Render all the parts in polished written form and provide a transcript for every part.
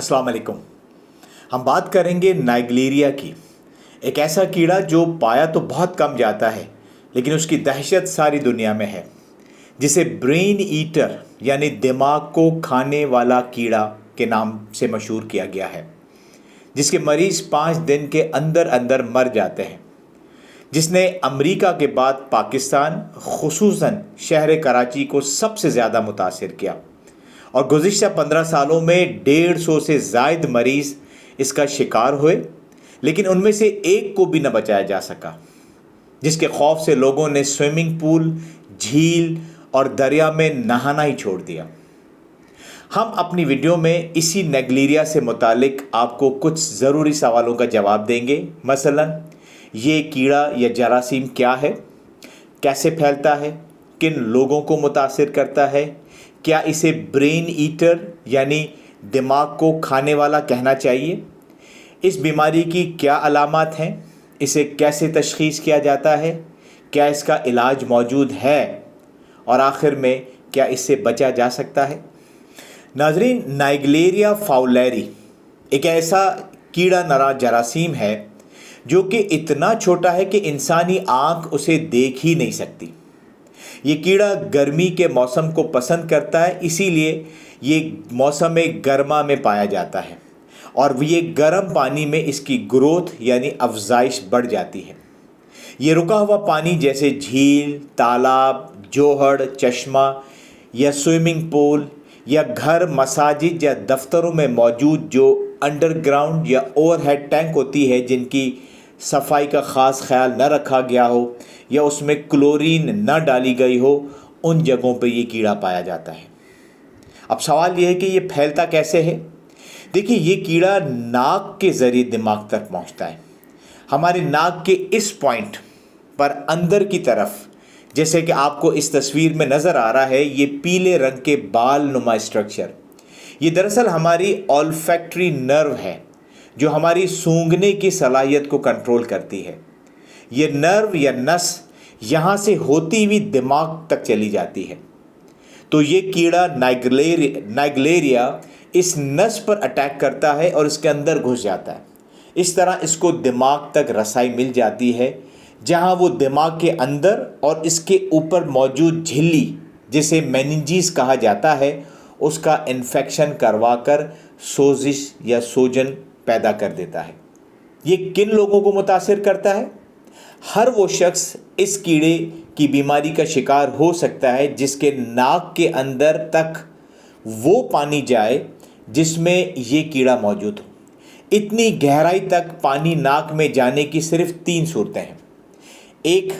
अस्सलाम वालेकुम। हम बात करेंगे नाइग्लेरिया की। एक ऐसा कीड़ा जो पाया तो बहुत कम जाता है, लेकिन उसकी दहशत सारी दुनिया में है, जिसे ब्रेन ईटर यानी दिमाग को खाने वाला कीड़ा के नाम से मशहूर किया गया है, जिसके मरीज़ 5 दिन के अंदर अंदर मर जाते हैं, जिसने अमेरिका के बाद पाकिस्तान खुसूसन शहर कराची को सबसे ज़्यादा मुतासिर किया और गुज़िश्ता 15 सालों में 150 से ज़ायद मरीज़ इसका शिकार हुए, लेकिन उनमें से एक को भी न बचाया जा सका, जिसके खौफ से लोगों ने स्विमिंग पूल, झील और दरिया में नहाना ही छोड़ दिया। हम अपनी वीडियो में इसी नाइग्लेरिया से मुतालिक आपको कुछ ज़रूरी सवालों का जवाब देंगे। मसलन ये कीड़ा या जरासीम क्या है, कैसे फैलता है, किन लोगों को मुतासिर करता है, क्या इसे ब्रेन ईटर यानी दिमाग को खाने वाला कहना चाहिए, इस बीमारी की क्या अलामात हैं, इसे कैसे तशख़ीस किया जाता है, क्या इसका इलाज मौजूद है और आखिर में क्या इससे बचा जा सकता है। नाज़रीन, नाइग्लेरिया फाउलेरी एक ऐसा कीड़ा नरा जरासीम है जो कि इतना छोटा है कि इंसानी आँख उसे देख ही नहीं सकती। ये कीड़ा गर्मी के मौसम को पसंद करता है, इसीलिए ये मौसम गर्मा में पाया जाता है और ये गर्म पानी में इसकी ग्रोथ यानी अफजाइश बढ़ जाती है। ये रुका हुआ पानी जैसे झील, तालाब, जोहड़, चश्मा या स्विमिंग पूल या घर, मसाजिद या दफ्तरों में मौजूद जो अंडरग्राउंड या ओवरहेड टैंक होती है, जिनकी सफाई का ख़ास ख्याल न रखा गया हो या उसमें क्लोरीन न डाली गई हो, उन जगहों पे ये कीड़ा पाया जाता है। अब सवाल ये है कि ये फैलता कैसे है। देखिए, ये कीड़ा नाक के ज़रिए दिमाग तक पहुंचता है। हमारे नाक के इस पॉइंट पर अंदर की तरफ, जैसे कि आपको इस तस्वीर में नज़र आ रहा है, ये पीले रंग के बाल नुमा स्ट्रक्चर, ये दरअसल हमारी ऑल्फैक्टरी नर्व है जो हमारी सूंघने की सलाहियत को कंट्रोल करती है। ये नर्व या नस यहाँ से होती हुई दिमाग तक चली जाती है। तो ये कीड़ा नाइग्लेरिया इस नस पर अटैक करता है और इसके अंदर घुस जाता है। इस तरह इसको दिमाग तक रसाई मिल जाती है, जहाँ वो दिमाग के अंदर और इसके ऊपर मौजूद झिल्ली, जिसे मेनिंजिस कहा जाता है, उसका इन्फेक्शन करवाकर सोजिश या सूजन पैदा कर देता है। ये किन लोगों को मुतासिर करता है? हर वो शख्स इस कीड़े की बीमारी का शिकार हो सकता है जिसके नाक के अंदर तक वो पानी जाए जिसमें ये कीड़ा मौजूद हो। इतनी गहराई तक पानी नाक में जाने की सिर्फ 3 सूरतें हैं। एक,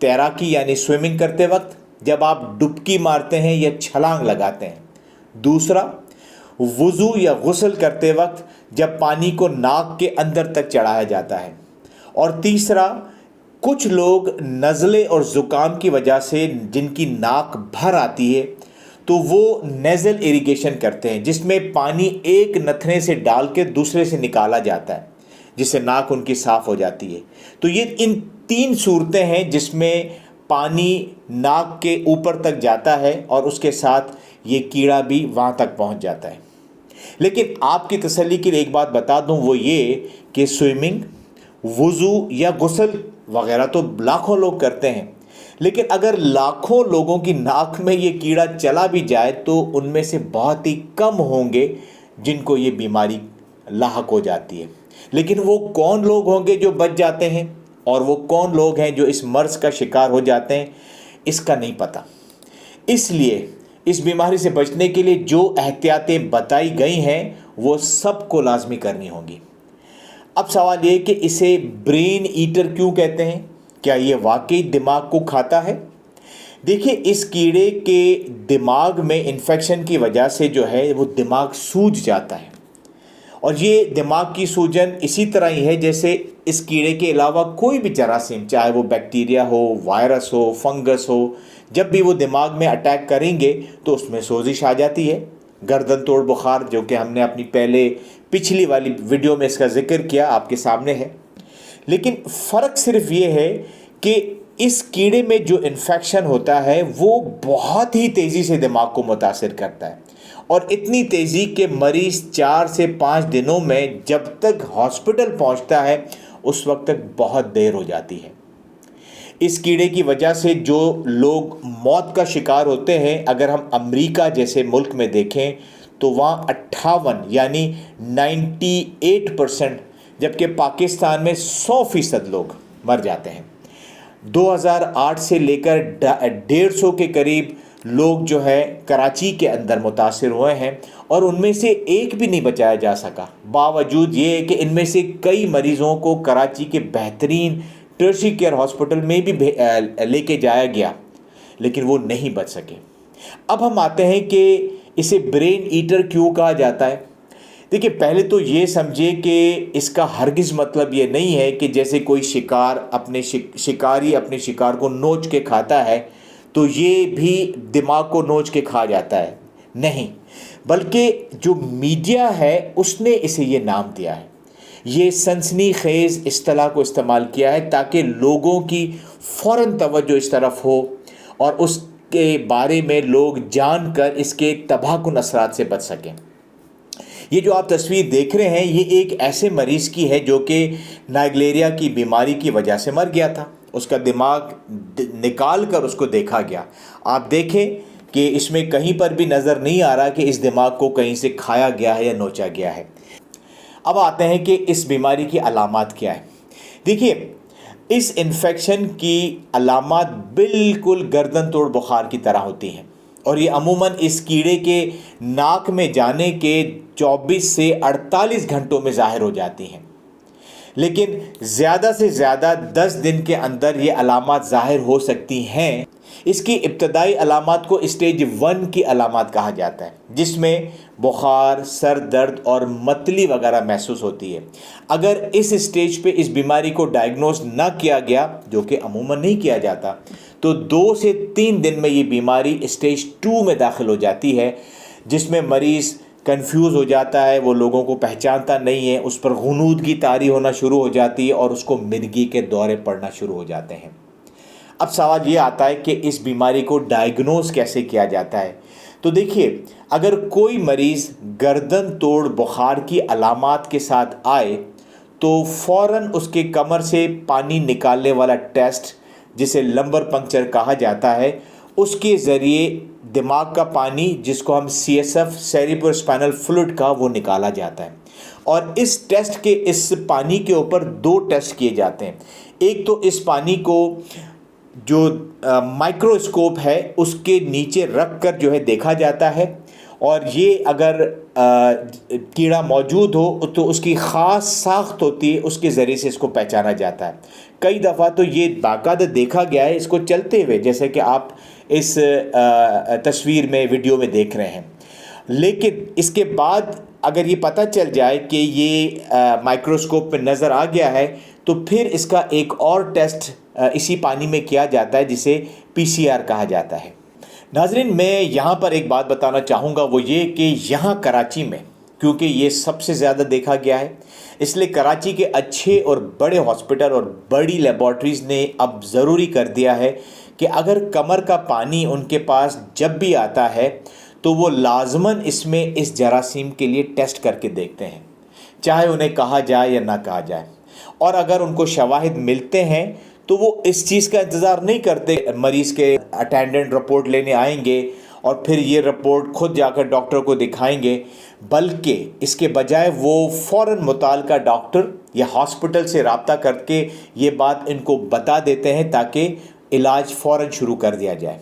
तैराकी यानी स्विमिंग करते वक्त जब आप डुबकी मारते हैं या छलांग लगाते हैं। दूसरा, वुज़ू या गुस्ल करते वक्त जब पानी को नाक के अंदर तक चढ़ाया जाता है। और तीसरा, कुछ लोग नज़ले और ज़ुकाम की वजह से जिनकी नाक भर आती है, तो वो नेज़ल इरिगेशन करते हैं, जिसमें पानी एक नथने से डाल के दूसरे से निकाला जाता है, जिससे नाक उनकी साफ़ हो जाती है। तो ये इन 3 सूरतें हैं जिसमें पानी नाक के ऊपर तक जाता है और उसके साथ ये कीड़ा भी वहाँ तक पहुँच जाता है। लेकिन आपकी तसल्ली के लिए एक बात बता दूं, वो ये कि स्विमिंग, वुज़ू या गुस्ल वगैरह तो लाखों लोग करते हैं, लेकिन अगर लाखों लोगों की नाक में ये कीड़ा चला भी जाए तो उनमें से बहुत ही कम होंगे जिनको ये बीमारी लाहक हो जाती है। लेकिन वो कौन लोग होंगे जो बच जाते हैं और वो कौन लोग हैं जो इस मर्ज़ का शिकार हो जाते हैं, इसका नहीं पता। इसलिए इस बीमारी से बचने के लिए जो एहतियातें बताई गई हैं वो सबको लाजमी करनी होंगी। अब सवाल ये कि इसे ब्रेन ईटर क्यों कहते हैं? क्या ये वाकई दिमाग को खाता है? देखिए, इस कीड़े के दिमाग में इन्फेक्शन की वजह से जो है वो दिमाग सूज जाता है और ये दिमाग की सूजन इसी तरह ही है जैसे इस कीड़े के अलावा कोई भी जरासीम, चाहे वो बैक्टीरिया हो, वायरस हो, फंगस हो, जब भी वो दिमाग में अटैक करेंगे तो उसमें सोजिश आ जाती है। गर्दन तोड़ बुखार, जो कि हमने अपनी पिछली वाली वीडियो में इसका जिक्र किया, आपके सामने है। लेकिन फ़र्क सिर्फ ये है कि اس کیڑے میں جو انفیکشن ہوتا ہے وہ بہت ہی تیزی سے دماغ کو متاثر کرتا ہے، اور اتنی تیزی کہ مریض 4 سے 5 دنوں میں جب تک ہاسپٹل پہنچتا ہے اس وقت تک بہت دیر ہو جاتی ہے۔ اس کیڑے کی وجہ سے جو لوگ موت کا شکار ہوتے ہیں، اگر ہم امریکہ جیسے ملک میں دیکھیں تو وہاں 58 یعنی 98%، جبکہ پاکستان میں 100% لوگ مر جاتے ہیں۔ 2008 سے لے کر 150 کے قریب لوگ جو ہے کراچی کے اندر متاثر ہوئے ہیں، اور ان میں سے ایک بھی نہیں بچایا جا سکا، باوجود یہ کہ ان میں سے کئی مریضوں کو کراچی کے بہترین ٹرشری کیئر ہاسپٹل میں بھی لے کے جایا گیا، لیکن وہ نہیں بچ سکے۔ اب ہم آتے ہیں کہ اسے برین ایٹر کیوں کہا جاتا ہے۔ دیکھیے، پہلے تو یہ سمجھے کہ اس کا ہرگز مطلب یہ نہیں ہے کہ جیسے کوئی شکاری اپنے شکار کو نوچ کے کھاتا ہے تو یہ بھی دماغ کو نوچ کے کھا جاتا ہے، نہیں، بلکہ جو میڈیا ہے اس نے اسے یہ نام دیا ہے، یہ سنسنی خیز اصطلاح کو استعمال کیا ہے تاکہ لوگوں کی فوراً توجہ اس طرف ہو اور اس کے بارے میں لوگ جان کر اس کے تباہ کن اثرات سے بچ سکیں۔ یہ جو آپ تصویر دیکھ رہے ہیں یہ ایک ایسے مریض کی ہے جو کہ نائگلیریا کی بیماری کی وجہ سے مر گیا تھا، اس کا دماغ نکال کر اس کو دیکھا گیا۔ آپ دیکھیں کہ اس میں کہیں پر بھی نظر نہیں آ رہا کہ اس دماغ کو کہیں سے کھایا گیا ہے یا نوچا گیا ہے۔ اب آتے ہیں کہ اس بیماری کی علامات کیا ہیں۔ دیکھیے، اس انفیکشن کی علامات بالکل گردن توڑ بخار کی طرح ہوتی ہیں، اور یہ عموماً اس کیڑے کے ناک میں جانے کے 24 سے 48 گھنٹوں میں ظاہر ہو جاتی ہیں، لیکن زیادہ سے زیادہ 10 دن کے اندر یہ علامات ظاہر ہو سکتی ہیں۔ اس کی ابتدائی علامات کو اسٹیج 1 کی علامات کہا جاتا ہے، جس میں بخار، سر درد اور متلی وغیرہ محسوس ہوتی ہے۔ اگر اس اسٹیج پہ اس بیماری کو ڈائیگنوز نہ کیا گیا، جو کہ عموماً نہیں کیا جاتا، تو 2 سے 3 دن میں یہ بیماری اسٹیج 2 میں داخل ہو جاتی ہے، جس میں مریض کنفیوز ہو جاتا ہے، وہ لوگوں کو پہچانتا نہیں ہے، اس پر غنودگی طاری ہونا شروع ہو جاتی ہے اور اس کو مرگی کے دورے پڑنا شروع ہو جاتے ہیں۔ اب سوال یہ آتا ہے کہ اس بیماری کو ڈائیگنوز کیسے کیا جاتا ہے؟ تو دیکھیے، اگر کوئی مریض گردن توڑ بخار کی علامات کے ساتھ آئے تو فوراً اس کے کمر سے پانی نکالنے والا ٹیسٹ، جسے لمبر پنکچر کہا جاتا ہے، اس کے ذریعے دماغ کا پانی، جس کو ہم CSF سیریبرو اسپائنل فلوئڈ کا، وہ نکالا جاتا ہے۔ اور اس ٹیسٹ کے اس پانی کے اوپر 2 ٹیسٹ کیے جاتے ہیں۔ ایک تو اس پانی کو جو مائکروسکوپ ہے اس کے نیچے رکھ کر جو ہے دیکھا جاتا ہے، اور یہ اگر کیڑا موجود ہو تو اس کی خاص ساخت ہوتی ہے، اس کے ذریعے سے اس کو پہچانا جاتا ہے۔ کئی دفعہ تو یہ باقاعدہ دیکھا گیا ہے اس کو چلتے ہوئے، جیسے کہ آپ اس تصویر میں، ویڈیو میں دیکھ رہے ہیں۔ لیکن اس کے بعد اگر یہ پتہ چل جائے کہ یہ مائکروسکوپ میں نظر آ گیا ہے تو پھر اس کا ایک اور ٹیسٹ اسی پانی میں کیا جاتا ہے، جسے PCR کہا جاتا ہے۔ ناظرین، میں یہاں پر ایک بات بتانا چاہوں گا، وہ یہ کہ یہاں کراچی میں کیونکہ یہ سب سے زیادہ دیکھا گیا ہے، اس لیے کراچی کے اچھے اور بڑے ہاسپٹل اور بڑی لیبارٹریز نے اب ضروری کر دیا ہے کہ اگر کمر کا پانی ان کے پاس جب بھی آتا ہے تو وہ لازماً اس میں اس جراثیم کے لیے ٹیسٹ کر کے دیکھتے ہیں، چاہے انہیں کہا جائے یا نہ کہا جائے۔ اور اگر ان کو شواہد ملتے ہیں تو وہ اس چیز کا انتظار نہیں کرتے مریض کے اٹینڈنٹ رپورٹ لینے آئیں گے اور پھر یہ رپورٹ خود جا کر ڈاکٹر کو دکھائیں گے، بلکہ اس کے بجائے وہ فوراً متعلقہ ڈاکٹر یا ہاسپٹل سے رابطہ کر کے یہ بات ان کو بتا دیتے ہیں تاکہ علاج فوراً شروع کر دیا جائے۔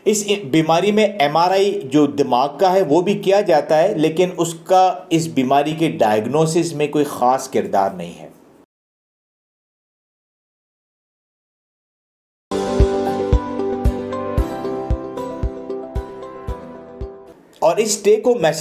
اس بیماری میں MRI جو دماغ کا ہے وہ بھی کیا جاتا ہے، لیکن اس کا اس بیماری کے ڈائیگنوسس میں کوئی خاص کردار نہیں ہے۔ اور اس ٹیک ہوم میسج